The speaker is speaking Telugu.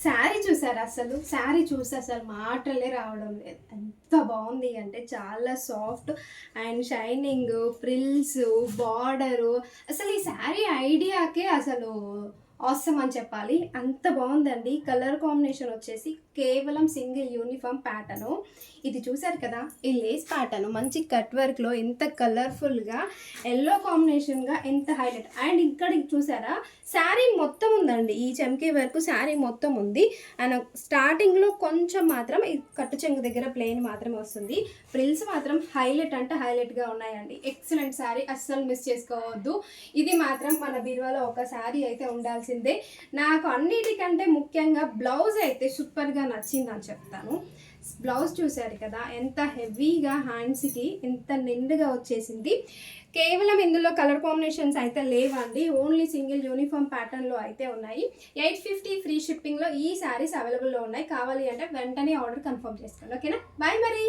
శారీ చూసారా? అసలు శారీ చూస్తే అసలు మాటలే రావడం లేదు. ఎంత బాగుంది అంటే చాలా soft and shining, frills, border, అసలు ఈ శారీ ఐడియాకే అసలు ఆసమ్ అని చెప్పాలి. అంత బాగుందండి. కలర్ కాంబినేషన్ వచ్చేసి కేవలం సింగిల్ యూనిఫామ్ ప్యాటర్ను. ఇది చూసారు కదా, ఈ లేస్ ప్యాటర్న్ మంచి కట్ వర్క్లో ఎంత కలర్ఫుల్గా ఎల్లో కాంబినేషన్గా ఎంత హైలైట్. అండ్ ఇక్కడ చూసారా, శారీ మొత్తం ఉందండి. ఈ చెంకీ వరకు శారీ మొత్తం ఉంది. అండ్ స్టార్టింగ్లో కొంచెం మాత్రం ఈ కట్టు చెంగు దగ్గర ప్లెయిన్ మాత్రమే వస్తుంది. ఫ్రిల్స్ మాత్రం హైలైట్ అంటే హైలైట్గా ఉన్నాయండి. ఎక్సలెంట్ శారీ, అస్సలు మిస్ చేసుకోవద్దు. ఇది మాత్రం మన బీరువాలో ఒక శారీ అయితే ఉండాల్సిందే. నాకు అన్నిటికంటే ముఖ్యంగా బ్లౌజ్ అయితే సూపర్గా నచ్చిందని చెప్తాను. బ్లౌజ్ చూసారు కదా, ఎంత హెవీగా హ్యాండ్స్కి ఎంత నిండుగా వచ్చేసింది. కేవలం ఇందులో కలర్ కాంబినేషన్స్ అయితే లేవండి, ఓన్లీ సింగిల్ యూనిఫామ్ ప్యాటర్న్లో అయితే ఉన్నాయి. 850 ఫ్రీ షిప్పింగ్లో ఈ శారీస్ అవైలబుల్లో ఉన్నాయి. కావాలి అంటే వెంటనే ఆర్డర్ కన్ఫర్మ్ చేసుకోండి. ఓకేనా? బాయ్ మరి.